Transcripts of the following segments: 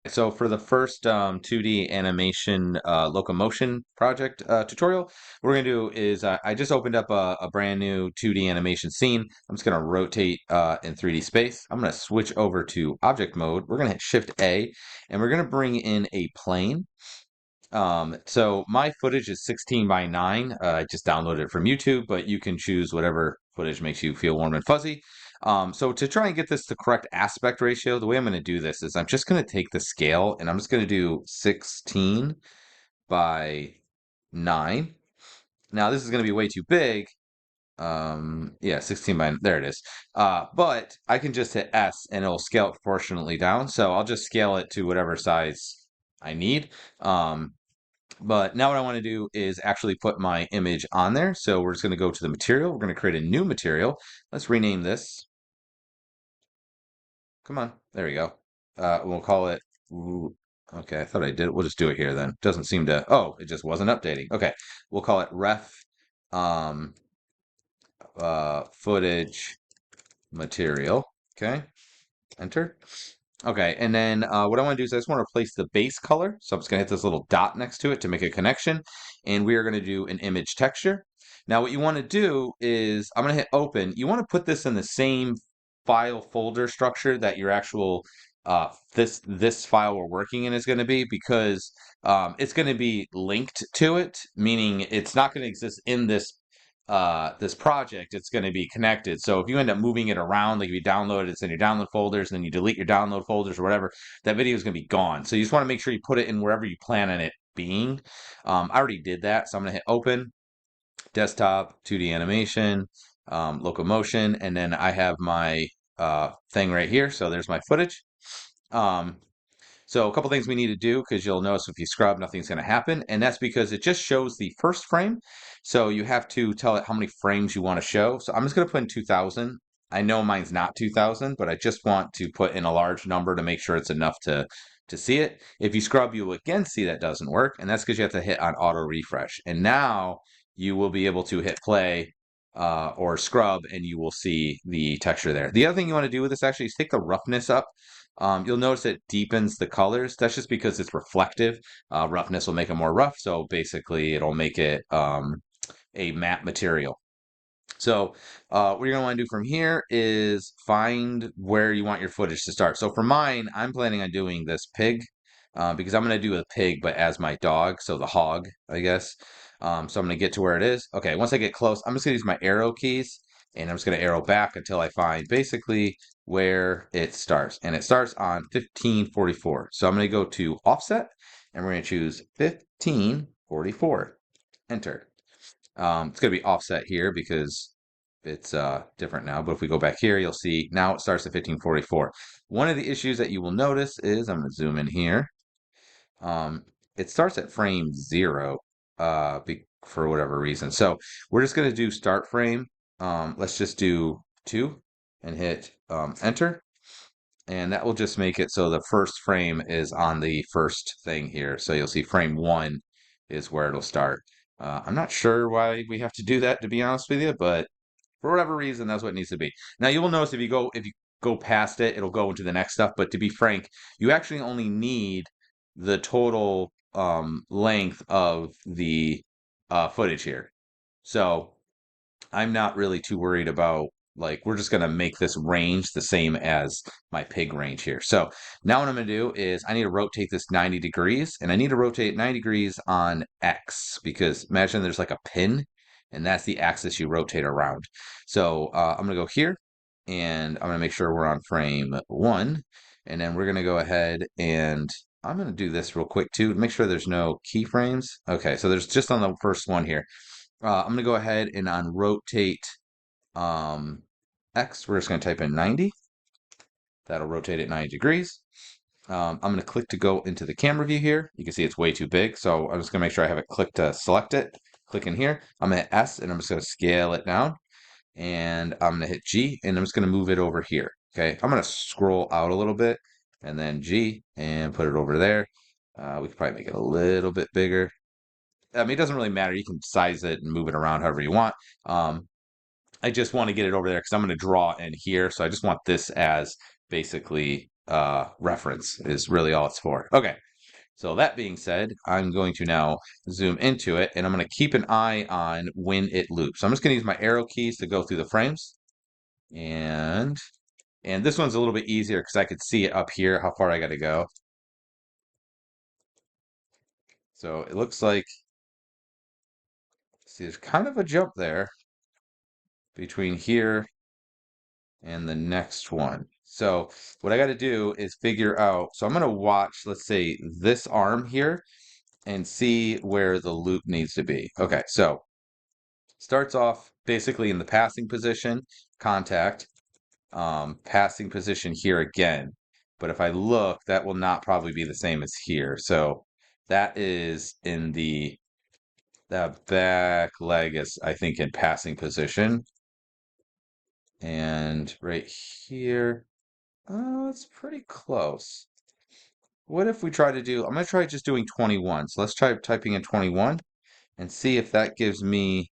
So for the first 2D animation locomotion project tutorial, what we're gonna do is I just opened up a brand new 2D animation scene. I'm just gonna rotate in 3D space. I'm gonna switch over to object mode. We're gonna hit Shift A, and we're gonna bring in a plane. So my footage is 16 by 9. I just downloaded it from YouTube, but you can choose whatever footage makes you feel warm and fuzzy. So to try and get this the correct aspect ratio, the way I'm going to do this is I'm just going to take the scale and I'm just going to do 16 by 9. Now this is going to be way too big. Yeah, 16 by, there it is. But I can just hit S and it'll scale it proportionately down. So I'll just scale it to whatever size I need. But now what I want to do is actually put my image on there. So we're just going to go to the material. We're going to create a new material. Let's rename this. Come on. There we go. We'll call it. Ooh, okay, I thought I did. We'll just do it here then. Doesn't seem to. Oh, it just wasn't updating. Okay, we'll call it ref um, footage material. Okay, enter. Okay, and then what I want to do is I just want to replace the base color. So I'm just going to hit this little dot next to it to make a connection. And we are going to do an image texture. Now what you want to do is I'm going to hit open. You want to put this in the same file folder structure that your actual this file we're working in is going to be, because it's going to be linked to it, meaning it's not going to exist in this project. It's going to be connected. So if you end up moving it around, like if you download it, it's in your download folders, and then you delete your download folders or whatever, that video is going to be gone. So you just want to make sure you put it in wherever you plan on it being. I already did that, so I'm going to hit open, desktop, 2D animation, locomotion, and then I have my thing right here. So there's my footage. Um, so a couple things we need to do, because you'll notice if you scrub, nothing's going to happen. And that's because it just shows the first frame. So you have to tell it how many frames you want to show. So I'm just going to put in 2000. I know mine's not 2000, but I just want to put in a large number to make sure it's enough to see it. If you scrub, you will again see that doesn't work. And that's because you have to hit on auto refresh. And now you will be able to hit play or scrub, and you will see the texture there. The other thing you want to do with this actually is take the roughness up. You'll notice it deepens the colors. That's just because it's reflective. Roughness will make it more rough, so basically it'll make it a matte material. So what you're going to want to do from here is find where you want your footage to start. So for mine, I'm planning on doing this pig because I'm going to do a pig, but as my dog, so the hog, I guess. So I'm going to get to where it is. Okay, once I get close, I'm just going to use my arrow keys, and I'm just going to arrow back until I find basically where it starts. And it starts on 1544. So I'm going to go to offset, and we're going to choose 1544. Enter. It's going to be offset here because it's different now. But if we go back here, you'll see now it starts at 1544. One of the issues that you will notice is, I'm going to zoom in here. It starts at frame 0 for whatever reason. So we're just going to do start frame. Let's just do 2 and hit enter. And that will just make it so the first frame is on the first thing here. So you'll see frame 1 is where it'll start. I'm not sure why we have to do that, to be honest with you, but for whatever reason, that's what it needs to be. Now you will notice if you go past it, it'll go into the next stuff. But to be frank, you actually only need the total length of the footage here. So I'm not really too worried about, like, we're just going to make this range the same as my pig range here. So now what I'm going to do is I need to rotate this 90 degrees, and I need to rotate 90 degrees on X, because imagine there's like a pin, and that's the axis you rotate around. So I'm going to go here, and I'm going to make sure we're on frame 1, and then we're going to go ahead and I'm going to do this real quick too to make sure there's no keyframes. Okay, so there's just on the first one here. I'm going to go ahead and on rotate um, X, we're just going to type in 90. That'll rotate it 90 degrees. I'm going to click to go into the camera view here. You can see it's way too big, so I'm just going to make sure I have it clicked to select it. Click in here. I'm going to hit S, and I'm just going to scale it down. And I'm going to hit G, and I'm just going to move it over here. Okay, I'm going to scroll out a little bit, and then G, and put it over there. We could probably make it a little bit bigger. I mean, it doesn't really matter. You can size it and move it around however you want. I just want to get it over there because I'm going to draw in here. So I just want this as basically reference is really all it's for. Okay, so that being said, I'm going to now zoom into it, and I'm going to keep an eye on when it loops. So I'm just going to use my arrow keys to go through the frames, and this one's a little bit easier because I could see it up here, how far I got to go. So it looks like, see, there's kind of a jump there between here and the next one. So what I got to do is figure out, so I'm going to watch, let's say, this arm here and see where the loop needs to be. Okay, so starts off basically in the passing position, contact, passing position here again. But if I look, that will not probably be the same as here. So that is in that back leg is, I think, in passing position. And right here, oh, it's pretty close. What if we try to do, I'm going to try just doing 21. So let's try typing in 21 and see if that gives me,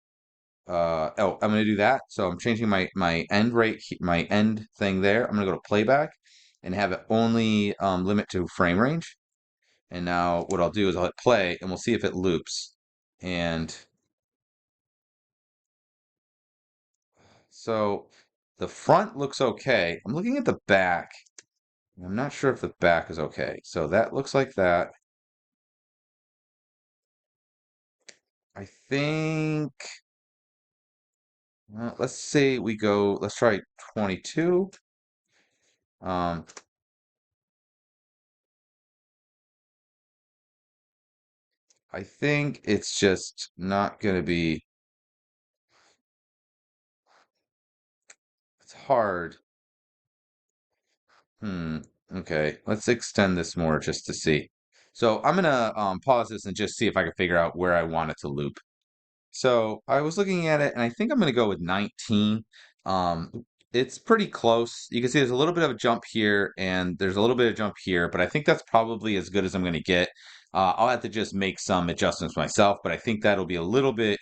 oh, I'm going to do that. So I'm changing my end rate, my end thing there. I'm going to go to playback and have it only limit to frame range. And now what I'll do is I'll hit play and we'll see if it loops. And so the front looks okay. I'm looking at the back. I'm not sure if the back is okay. So that looks like that. I think, well, let's say we go, let's try 22. Um, I think it's just not going to be, it's hard. Hmm. Okay, let's extend this more just to see. So I'm gonna pause this and just see if I can figure out where I want it to loop. So I was looking at it, and I think I'm going to go with 19. Um, it's pretty close. You can see there's a little bit of a jump here, and there's a little bit of jump here, but I think that's probably as good as I'm going to get. I'll have to just make some adjustments myself, but I think that'll be a little bit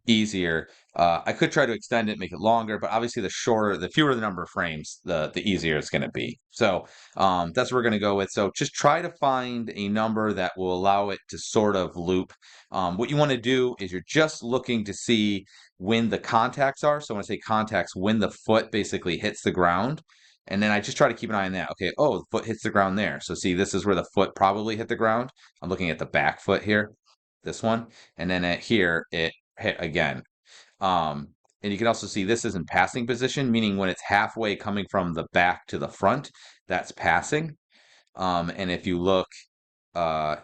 easier. I could try to extend it, make it longer, but obviously the shorter, the fewer the number of frames, the easier it's going to be. So that's what we're going to go with. So just try to find a number that will allow it to sort of loop. What you want to do is you're just looking to see when the contacts are. So when I say contacts, when the foot basically hits the ground. And then I just try to keep an eye on that. Okay, oh, the foot hits the ground there. So see, this is where the foot probably hit the ground. I'm looking at the back foot here, this one. And then at here, it hit again. And you can also see this is in passing position, meaning when it's halfway coming from the back to the front, that's passing. And if you look uh,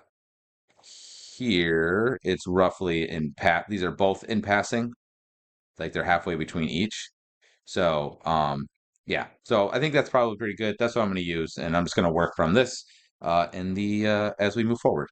here, it's roughly in these are both in passing, like they're halfway between each. So, yeah. So I think that's probably pretty good. That's what I'm going to use, and I'm just going to work from this in the as we move forward.